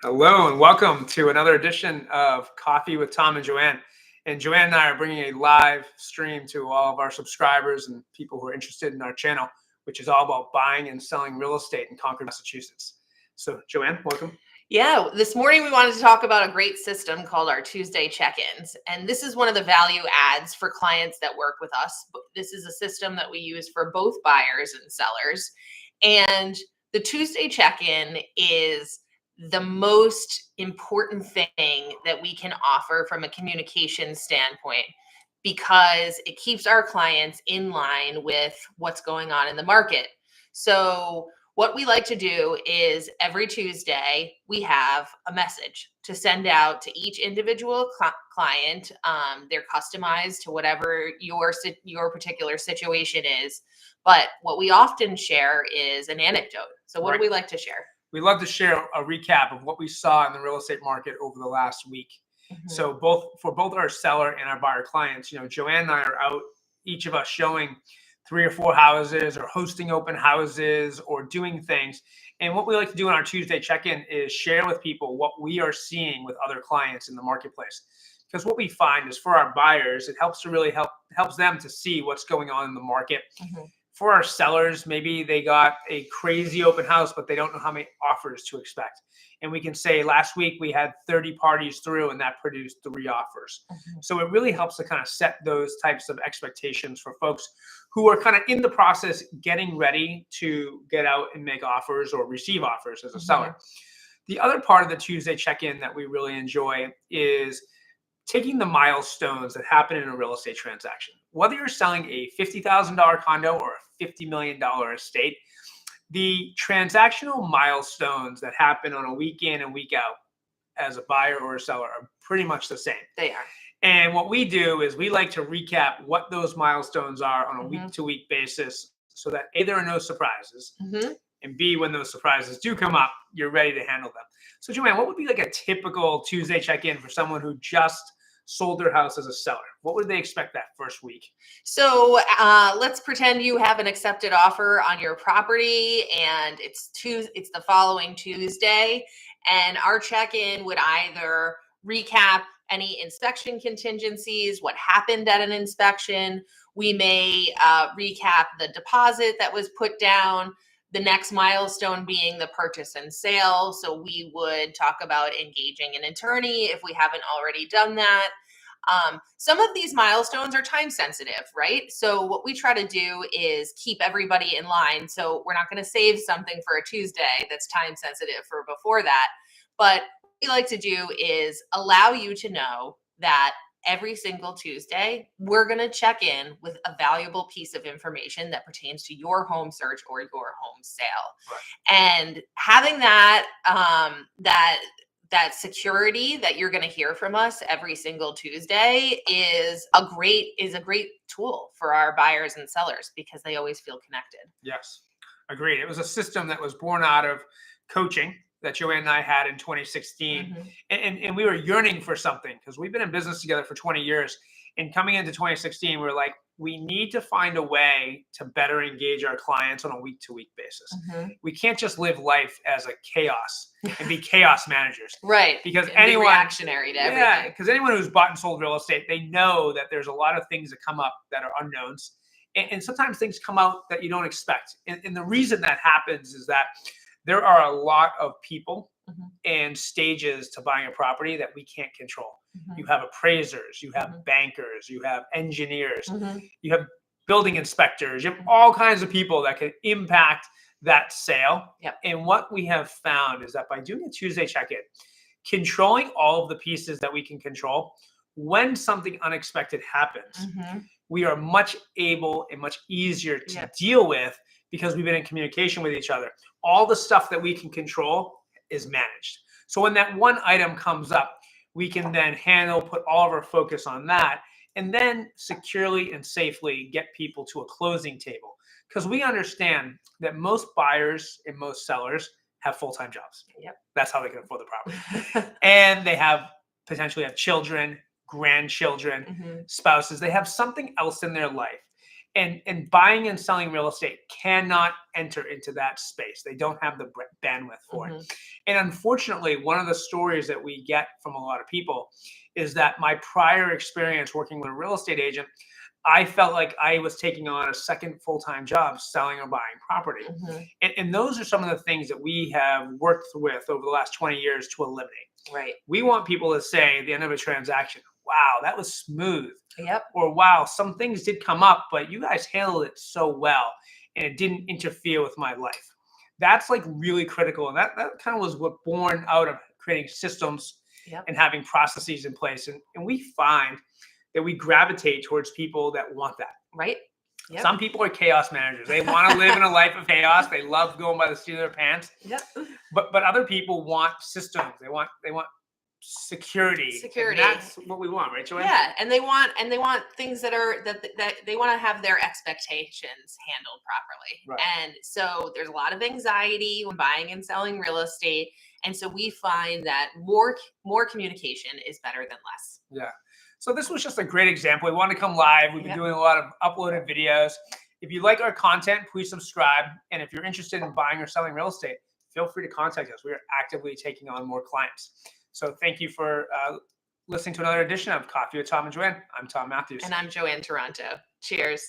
Hello and welcome to another edition of Coffee with Tom and Joanne. And Joanne and I are bringing a live stream to all of our subscribers and people who are interested in our channel, which is all about buying and selling real estate in Concord, Massachusetts. So Joanne, welcome. Yeah, this morning we wanted to talk about a great system called our Tuesday check-ins. And this is one of the value adds for clients that work with us. This is a system that we use for both buyers and sellers. And the Tuesday check-in is the most important thing that we can offer from a communication standpoint because it keeps our clients in line with what's going on in the market. So what we like to do is every Tuesday, we have a message to send out to each individual client. They're customized to whatever your particular situation is. But what we often share is an anecdote. So what do we like to share? We love to share a recap of what we saw in the real estate market over the last week. Mm-hmm. So for both our seller and our buyer clients, Joanne and I are out, each of us showing 3 or 4 houses or hosting open houses or doing things. And what we like to do in our Tuesday check-in is share with people what we are seeing with other clients in the marketplace. Because what we find is for our buyers, it helps them to see what's going on in the market. Mm-hmm. For our sellers, maybe they got a crazy open house, but they don't know how many offers to expect. And we can say last week we had 30 parties through and that produced 3 offers. Mm-hmm. So it really helps to kind of set those types of expectations for folks who are kind of in the process getting ready to get out and make offers or receive offers as a seller. The other part of the Tuesday check-in that we really enjoy is taking the milestones that happen in a real estate transaction. Whether you're selling a $50,000 condo or a $50 million estate, the transactional milestones that happen on a week in and week out as a buyer or a seller are pretty much the same. They are. And what we do is we like to recap what those milestones are on a week-to-week basis so that A, there are no surprises, and B, when those surprises do come up, you're ready to handle them. So Joanne, what would be like a typical Tuesday check-in for someone who just sold their house as a seller? What would they expect that first week? So let's pretend you have an accepted offer on your property and it's the following Tuesday. And our check-in would either recap any inspection contingencies, what happened at an inspection. We may recap the deposit that was put down, the next milestone being the purchase and sale. So we would talk about engaging an attorney if we haven't already done that. Some of these milestones are time sensitive, right? So what we try to do is keep everybody in line. So we're not going to save something for a Tuesday that's time sensitive for before that. But what we like to do is allow you to know that every single Tuesday, we're going to check in with a valuable piece of information that pertains to your home search or your home sale. Right. And having that security that you're going to hear from us every single Tuesday is a great tool for our buyers and sellers because they always feel connected. Yes, agreed. It was a system that was born out of coaching that Joanne and I had in 2016. And we were yearning for something because we've been in business together for 20 years. And coming into 2016, we were like, we need to find a way to better engage our clients on a week-to-week basis. We can't just live life as a chaos and be chaos managers. Right. Because anyone reactionary to everything. Yeah, because anyone who's bought and sold real estate, they know that there's a lot of things that come up that are unknowns. And sometimes things come out that you don't expect. And the reason that happens is that there are a lot of people and stages to buying a property that we can't control. You have appraisers, you have bankers, you have engineers, you have building inspectors, you have all kinds of people that can impact that sale. And what we have found is that by doing a Tuesday check-in, controlling all of the pieces that we can control, when something unexpected happens, we are much able and much easier to deal with because we've been in communication with each other. All the stuff that we can control is managed. So when that one item comes up, we can then put all of our focus on that, and then securely and safely get people to a closing table. Because we understand that most buyers and most sellers have full-time jobs. That's how they can afford the property. And they potentially have children, grandchildren, spouses. They have something else in their life. And buying and selling real estate cannot enter into that space. They don't have the bandwidth for it. And unfortunately, one of the stories that we get from a lot of people is that my prior experience working with a real estate agent, I felt like I was taking on a second full-time job selling or buying property. And those are some of the things that we have worked with over the last 20 years to eliminate. Right. We want people to say at the end of a transaction, wow, that was smooth. Yep. Or wow, some things did come up, but you guys handled it so well and it didn't interfere with my life. That's like really critical. And that kind of was what born out of creating systems and having processes in place. And we find that we gravitate towards people that want that. Right. Yep. Some people are chaos managers. They want to live in a life of chaos. They love going by the seat of their pants. Yep. But other people want systems. They want security. Security. And that's what we want, right, Joanne? Yeah, and they want things that they want to have their expectations handled properly. Right. And so there's a lot of anxiety when buying and selling real estate, and so we find that more communication is better than less. Yeah. So this was just a great example. We want to come live. We've been doing a lot of uploaded videos. If you like our content, please subscribe. And if you're interested in buying or selling real estate, feel free to contact us. We are actively taking on more clients. So thank you for listening to another edition of Coffee with Tom and Joanne. I'm Tom Matthews. And I'm Joanne Toronto. Cheers.